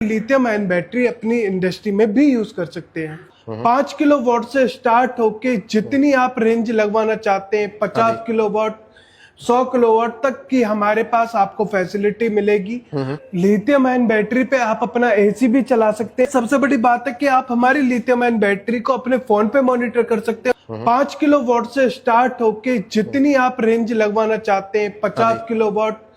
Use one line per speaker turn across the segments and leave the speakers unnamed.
Lithium ion battery अपनी industry में भी यूज कर सकते हैं। 5 किलोवाट से स्टार्ट होके जितनी आप रेंज लगवाना चाहते हैं, 50 किलोवाट 100 किलोवाट तक की हमारे पास आपको फैसिलिटी मिलेगी। लिथियम आयन बैटरी पे आप अपना एसी भी चला सकते हैं। सबसे बड़ी बात है कि आप हमारी लिथियम आयन बैटरी को अपने फोन पे मॉनिटर कर सकते हैं। 5 किलोवाट से स्टार्ट होके जितनी आप रेंज लगवाना चाहते हैं, 50 किलोवाट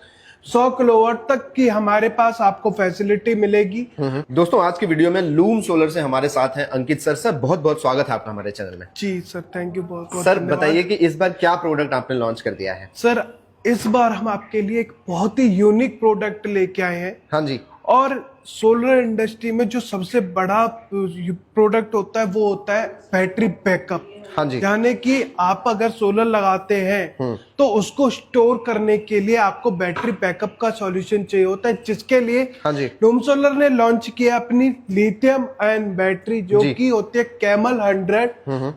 100 किलोवाट तक की हमारे पास आपको फैसिलिटी मिलेगी।
दोस्तों, आज की वीडियो में लूम सोलर से हमारे साथ हैं अंकित सर। सर, बहुत बहुत स्वागत है आपका हमारे चैनल में।
जी सर, थैंक यू बहुत बहुत।
सर, बताइए कि इस बार क्या प्रोडक्ट आपने लॉन्च कर दिया है।
सर, इस बार हम आपके लिए एक बहुत ही यूनिक प्रोडक्ट लेके आए हैं।
हाँ जी।
और सोलर इंडस्ट्री में जो सबसे बड़ा प्रोडक्ट होता है वो होता है बैटरी बैकअप।
हाँ जी।
यानी कि आप अगर सोलर लगाते हैं तो उसको स्टोर करने के लिए आपको बैटरी बैकअप का सॉल्यूशन चाहिए होता है, जिसके लिए
हाँ जी,
लूम सोलर ने लॉन्च किया अपनी लिथियम आयन बैटरी, जो कि होती है कैमल 100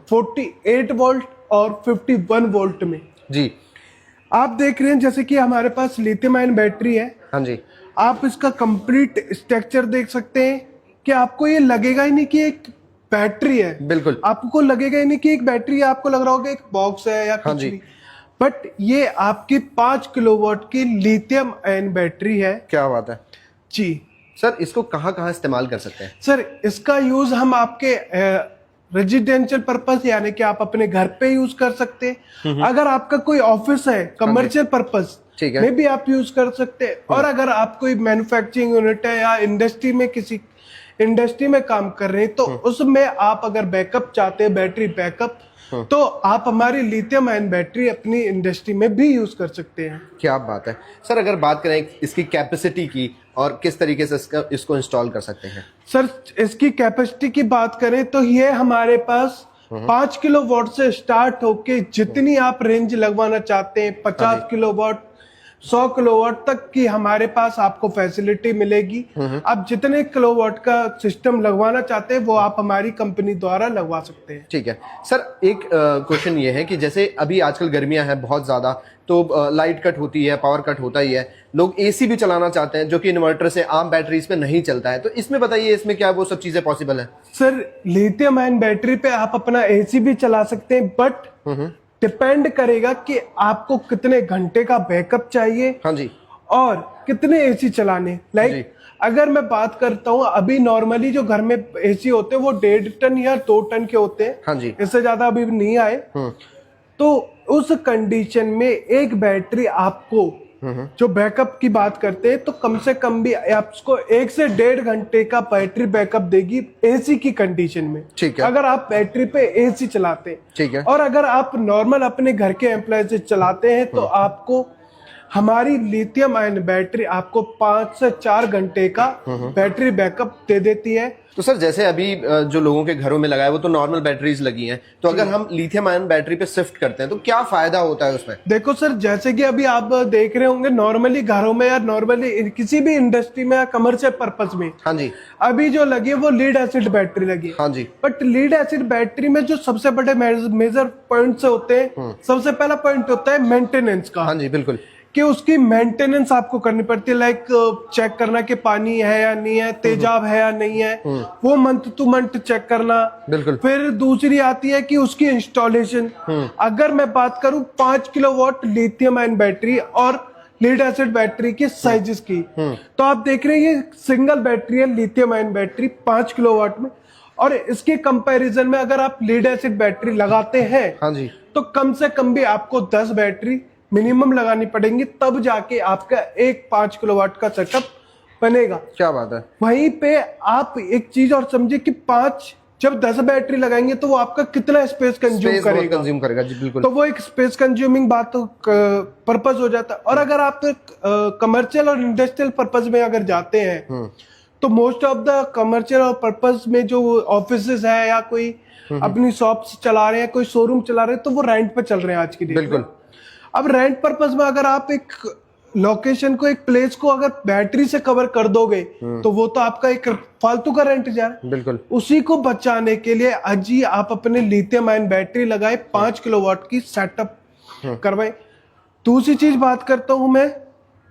48 वोल्ट और 51 वोल्ट में।
जी,
आप देख रहे हैं जैसे कि हमारे पास लिथियम आयन बैटरी है।
हाँ जी।
आप इसका कंप्लीट स्ट्रक्चर देख सकते हैं कि आपको ये लगेगा ही नहीं कि एक बैटरी है।
बिल्कुल,
आपको लगेगा ही नहीं कि एक बैटरी है, आपको लग रहा होगा एक बॉक्स है या कुछ भी। बट ये आपकी 5 किलोवाट की लिथियम आयन बैटरी है।
क्या बात है
जी
सर, इसको कहाँ कहाँ इस्तेमाल कर सकते हैं।
सर, इसका यूज हम आपके रेजिडेंशियल पर्पस यानी कि आप अपने घर पे यूज कर सकते हैं। अगर आपका कोई ऑफिस है, कमर्शियल पर्पस में भी आप यूज कर सकते हैं। और अगर आप कोई मैन्युफैक्चरिंग यूनिट है या इंडस्ट्री में किसी इंडस्ट्री में काम कर रहे हैं, तो उसमें आप अगर बैकअप चाहते हैं, बैटरी बैकअप, तो आप हमारी लिथियम आयन बैटरी अपनी इंडस्ट्री में भी यूज कर सकते हैं।
क्या बात है सर। अगर बात करें इसकी कैपेसिटी की और किस तरीके से इसको इंस्टॉल कर सकते हैं।
सर, इसकी कैपेसिटी की बात करें तो ये हमारे पास 5 किलोवाट से स्टार्ट होके जितनी आप रेंज लगवाना चाहते हैं, 50 किलोवाट 100 किलोवाट तक की हमारे पास आपको फैसिलिटी मिलेगी। आप जितने किलोवाट का सिस्टम लगवाना चाहते हैं वो आप हमारी कंपनी द्वारा लगवा सकते हैं।
ठीक है सर, एक क्वेश्चन ये है कि जैसे अभी आजकल गर्मियां हैं बहुत ज्यादा, तो लाइट कट होती है, पावर कट होता ही है, लोग एसी भी चलाना चाहते हैं जो कि इन्वर्टर से आम बैटरीज पे नहीं चलता है, तो इसमें बताइए इसमें क्या वो सब चीजें पॉसिबल है।
सर, लिथियम आयन बैटरी पे आप अपना एसी भी चला सकते हैं, बट डिपेंड करेगा कि आपको कितने घंटे का बैकअप चाहिए।
हाँ जी।
और कितने एसी चलाने। लाइक अगर मैं बात करता हूँ, अभी नॉर्मली जो घर में एसी होते हैं वो 1.5 टन या 2 टन के होते हैं।
हाँ जी।
इससे ज्यादा अभी नहीं आए। तो उस कंडीशन में एक बैटरी आपको, जो बैकअप की बात करते हैं, तो कम से कम भी आपको 1 से 1.5 घंटे का बैटरी बैकअप देगी एसी की कंडीशन में।
ठीक है।
अगर आप बैटरी पे एसी चलाते हैं।
ठीक है।
और अगर आप नॉर्मल अपने घर के एम्प्लॉय चलाते हैं तो आपको हमारी लिथियम आयन बैटरी आपको 5 से 4 घंटे का बैटरी बैकअप दे देती है।
तो सर, जैसे अभी जो लोगों के घरों में लगा है वो तो नॉर्मल बैटरीज लगी हैं, तो अगर हम लिथियम आयन बैटरी पे शिफ्ट करते हैं तो क्या फायदा होता है उसमें।
देखो सर, जैसे कि अभी आप देख रहे होंगे नॉर्मली घरों में या नॉर्मली किसी भी इंडस्ट्री में या कमर्शियल पर्पस में,
हाँ जी,
अभी जो लगी है वो लीड एसिड बैटरी लगी है।
हाँ जी।
बट लीड एसिड बैटरी में जो सबसे बड़े मेजर पॉइंट्स होते हैं, सबसे पहला पॉइंट होता है मेंटेनेंस का।
हाँ जी, बिल्कुल।
कि उसकी मेंटेनेंस आपको करनी पड़ती है। लाइक चेक करना कि पानी है या नहीं है, तेजाब है या नहीं है, वो मंथ टू मंथ चेक करना।
बिल्कुल।
फिर दूसरी आती है कि उसकी इंस्टॉलेशन। अगर मैं बात करूं 5 किलोवाट लिथियम आयन बैटरी और लीड एसिड बैटरी की साइजेस की, तो आप देख रहे हैं ये सिंगल बैटरी है लिथियम आयन बैटरी 5 किलोवाट में। और इसके कंपैरिजन में अगर आप लीड एसिड बैटरी लगाते हैं,
हाँ जी,
तो कम से कम भी आपको 10 बैटरी मिनिमम लगानी पड़ेंगी, तब जाके आपका एक 5 किलोवाट का सेटअप बनेगा।
क्या बात है।
वहीं पे आप एक चीज और समझिए कि जब 10 बैटरी लगाएंगे तो वो आपका कितना स्पेस कंज्यूम करेगा।
जी बिल्कुल।
तो वो एक स्पेस कंज्यूमिंग बात पर्पज हो जाता है। और अगर आप कमर्शियल और इंडस्ट्रियल पर्पज में अगर जाते हैं, तो मोस्ट ऑफ द कमर्शियल और पर्पज में जो ऑफिसेज है या कोई अपनी शॉप्स चला रहे हैं, कोई शोरूम चला रहे हैं, तो वो रेंट पे चल रहे हैं आज की डेट में।
बिल्कुल।
अब रेंट पर्पस में अगर आप एक लोकेशन को, एक प्लेस को अगर बैटरी से कवर कर दोगे, तो वो तो आपका एक फालतू का रेंट जा रहा है।
बिल्कुल।
उसी को बचाने के लिए आज ही आप अपने लिथियम आयन बैटरी लगाए, 5 किलोवाट की सेटअप करवाए। दूसरी चीज बात करता हूं मैं,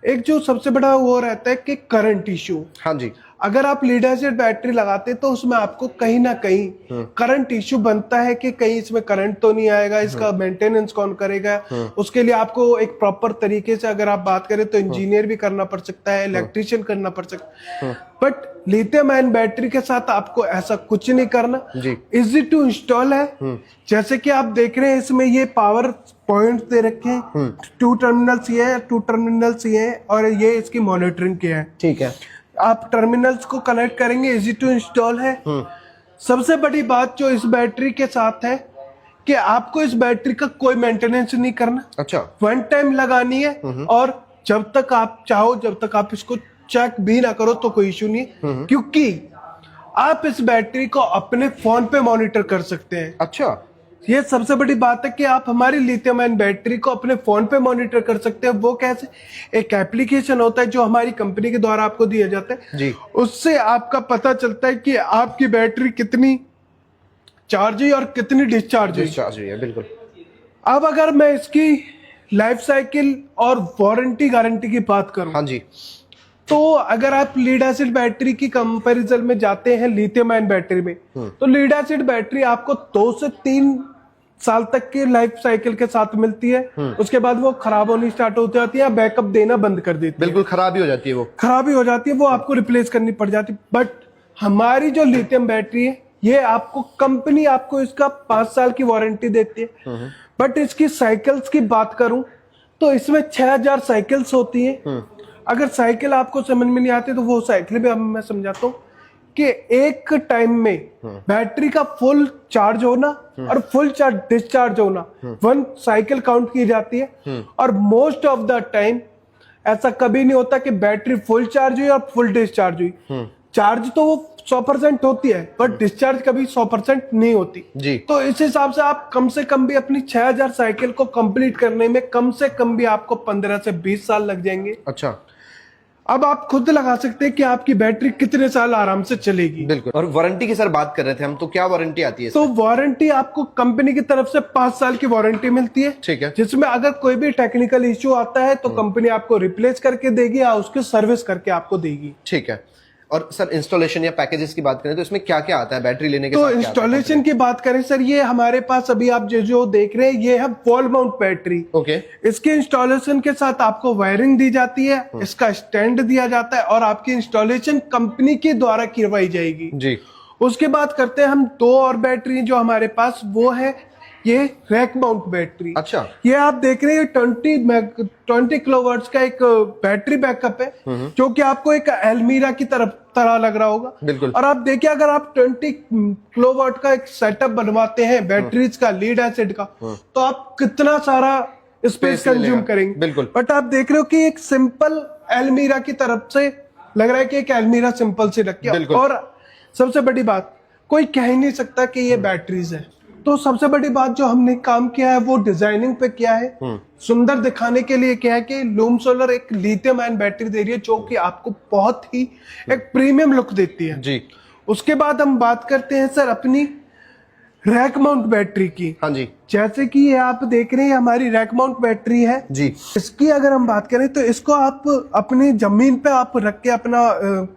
एक जो सबसे बड़ा वो रहता है कि करंट इश्यू।
हाँ जी।
अगर आप लीड एसिड बैटरी लगाते तो उसमें आपको कहीं ना कहीं करंट इश्यू बनता है कि कहीं इसमें करंट तो नहीं आएगा, इसका मेंटेनेंस कौन करेगा। उसके लिए आपको एक प्रॉपर तरीके से अगर आप बात करें तो इंजीनियर भी करना पड़ सकता है, इलेक्ट्रिशियन करना पड़ सकता है। बट लिथियम आयन बैटरी के साथ आपको ऐसा कुछ नहीं करना, इजी टू इंस्टॉल है। जैसे कि आप देख रहे हैं इसमें ये पावर पॉइंट दे रखे हैं, 2 टर्मिनल्स ये है, 2 टर्मिनल्स ये है और ये इसकी मॉनिटरिंग के है।
ठीक है,
आप टर्मिनल्स को कनेक्ट करेंगे, इजी टू इंस्टॉल है। सबसे बड़ी बात जो इस बैटरी के साथ है कि आपको इस बैटरी का कोई मेंटेनेंस नहीं करना।
अच्छा,
1 टाइम लगानी है और जब तक आप चाहो जब तक आप इसको चेक भी ना करो तो कोई इशू नहीं, क्योंकि आप इस बैटरी को अपने फोन पे मॉनिटर कर सकते हैं।
अच्छा,
ये सबसे बड़ी बात है कि आप हमारी लिथियम आयन बैटरी को अपने फोन पे मॉनिटर कर सकते हैं। वो कैसे? एक एप्लीकेशन होता है जो हमारी कंपनी के द्वारा आपको दिया जाता है
जी।
उससे आपका पता चलता है कि आपकी बैटरी कितनी चार्ज हुई और कितनी डिस्चार्ज हुई
है। बिल्कुल।
अब अगर मैं इसकी लाइफ साइकिल और वारंटी गारंटी की बात करूं,
हाँ जी,
तो अगर आप लीड एसिड बैटरी की कंपैरिजन में जाते हैं लिथियम आयन बैटरी में, तो लीड एसिड बैटरी आपको 2 से 3 साल तक की लाइफ साइकिल के साथ मिलती है। उसके बाद वो खराब होनी स्टार्ट हो जाती है, बैकअप देना बंद कर देती है,
बिल्कुल खराब ही हो जाती है, वो
खराबी हो जाती है, वो आपको रिप्लेस करनी पड़ जाती है। बट हमारी जो लिथियम बैटरी है ये आपको कंपनी आपको इसका 5 साल की वारंटी देती है। बट इसकी साइकिल्स की बात करूं तो इसमें 6000 साइकिल्स होती हैं। अगर साइकिल आपको समझ में नहीं आती तो वो साइकिल भी मैं समझाता हूँ कि एक टाइम में बैटरी का फुल चार्ज होना और फुल चार्ज डिस्चार्ज होना 1 साइकिल काउंट की जाती है। और मोस्ट ऑफ द टाइम ऐसा कभी नहीं होता कि बैटरी फुल चार्ज हुई और फुल डिस्चार्ज हुई। चार्ज तो वो 100% होती है बट डिस्चार्ज कभी 100% नहीं होती
जी।
तो इस हिसाब से आप कम से कम भी अपनी 6000 साइकिल को कंप्लीट करने में कम से कम भी आपको 15 से 20 साल लग जाएंगे।
अच्छा,
अब आप खुद लगा सकते हैं कि आपकी बैटरी कितने साल आराम से चलेगी।
बिल्कुल। और वारंटी की सर बात कर रहे थे हम, तो क्या वारंटी आती है?
तो वारंटी आपको कंपनी की तरफ से 5 साल की वारंटी मिलती है।
ठीक है।
जिसमें अगर कोई भी टेक्निकल इश्यू आता है तो कंपनी आपको रिप्लेस करके देगी या उसकी सर्विस करके आपको देगी।
ठीक है। और सर इंस्टॉलेशन या पैकेजेस की बात करें तो इसमें क्या क्या आता है बैटरी लेने के
तो
साथ?
इंस्टॉलेशन की बात करें सर, ये हमारे पास अभी आप जो देख रहे हैं ये है वॉल माउंट बैटरी।
ओके।
इसके इंस्टॉलेशन के साथ आपको वायरिंग दी जाती है, इसका स्टैंड दिया जाता है और आपकी इंस्टॉलेशन कंपनी के द्वारा करवाई जाएगी जी। उसके बाद करते हैं हम 2 और बैटरी जो हमारे पास, वो है ये रैक माउंट बैटरी। अच्छा। ये आप देख रहे हैं 20 किलोवाट का एक बैटरी बैकअप है जो कि आपको एक एल्मीरा की तरह लग रहा होगा। बिल्कुल। और आप देखिए अगर आप 20 किलोवाट का एक सेटअप बनवाते हैं बैटरीज का, लीड एसिड का, तो आप कितना सारा स्पेस कंज्यूम करेंगे। बिल्कुल। बट आप देख रहे हो कि एक सिंपल एल्मीरा की तरफ से लग रहा है कि एक एल्मीरा सिंपल से रख के, और सबसे बड़ी बात कोई कह ही नहीं सकता कि ये बैटरीज है। तो सबसे बड़ी बात जो हमने काम किया है वो डिजाइनिंग पे किया है, सुंदर दिखाने के लिए क्या है कि लूम सोलर एक लिथियम आयन बैटरी दे रही है जो कि आपको बहुत ही एक प्रीमियम लुक देती है जी। उसके बाद हम बात करते हैं सर अपनी रैक माउंट बैटरी की। हाँ जी। जैसे कि ये आप देख रहे हैं हमारी रैक माउंट बैटरी है जी। इसकी अगर हम बात करें तो इसको आप अपनी जमीन पे आप रख के अपना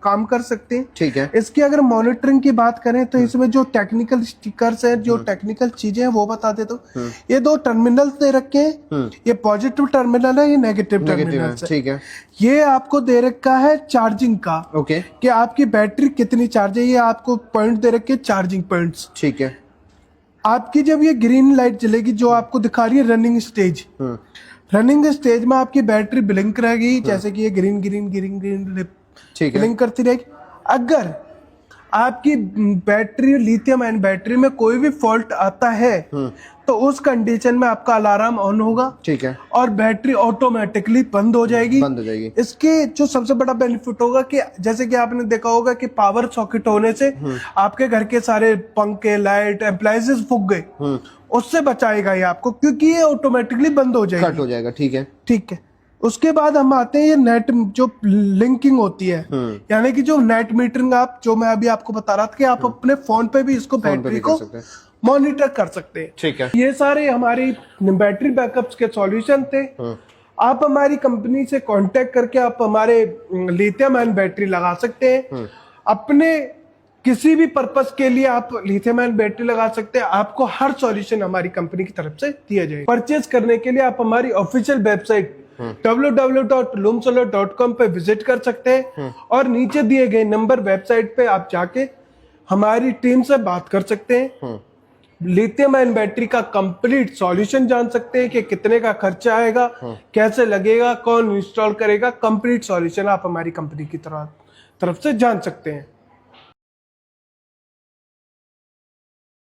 काम कर सकते हैं। ठीक है। इसकी अगर मॉनिटरिंग की बात करें तो इसमें जो टेक्निकल स्टिकर्स है, जो टेक्निकल चीजें हैं वो बता दे। तो ये 2 टर्मिनल दे रखे हैं, ये पॉजिटिव टर्मिनल है, ये नेगेटिव टर्मिनल है। ठीक है। ये आपको दे रखा है चार्जिंग का। ओके। कि आपकी बैटरी कितनी चार्ज है, ये आपको पॉइंट दे रखे चार्जिंग पॉइंट्स। ठीक है। आपकी जब ये ग्रीन लाइट जलेगी जो आपको दिखा रही है रनिंग स्टेज, रनिंग स्टेज में आपकी बैटरी ब्लिंक रहेगी, जैसे कि ये green green green green blink करती रहेगी। अगर आपकी बैटरी लिथियम आयन बैटरी में कोई भी फॉल्ट आता है तो उस कंडीशन में आपका अलार्म ऑन होगा। ठीक है। और बैटरी ऑटोमेटिकली बंद हो जाएगी। इसके जो सबसे बड़ा बेनिफिट होगा कि जैसे कि आपने देखा होगा कि पावर सॉकेट होने से आपके घर के सारे पंखे, लाइट, एप्लायंसेस फूक गए, उससे बचाएगा ये आपको, क्योंकि ये ऑटोमेटिकली बंद हो जाएगा, कट हो जाएगा। ठीक है। ठीक है। उसके बाद हम आते हैं ये नेट जो लिंकिंग होती है, यानी कि जो नेट मीटरिंग, आप जो मैं अभी आपको बता रहा था कि आप अपने फोन पे भी इसको बैटरी को मॉनिटर कर सकते हैं। ठीक है। ये सारे हमारी बैटरी बैकअप्स के सॉल्यूशन थे। आप हमारी कंपनी से कांटेक्ट करके आप हमारे लिथियम आयन बैटरी लगा सकते हैं। अपने किसी भी पर्पस के लिए आप लिथियम आयन बैटरी लगा सकते हैं। आपको हर सॉल्यूशन हमारी कंपनी की तरफ से दिया जाएगा। परचेज करने के लिए आप हमारी ऑफिशियल वेबसाइट www.lumsolar.com पे विजिट कर सकते हैं और नीचे दिए गए नंबर वेबसाइट पे आप जाके हमारी टीम से बात कर सकते हैं। लिथियम आयन बैटरी का कंप्लीट सॉल्यूशन जान सकते हैं कि कितने का खर्चा आएगा, कैसे लगेगा, कौन इंस्टॉल करेगा। कंप्लीट सॉल्यूशन आप हमारी कंपनी की तरफ से जान सकते हैं।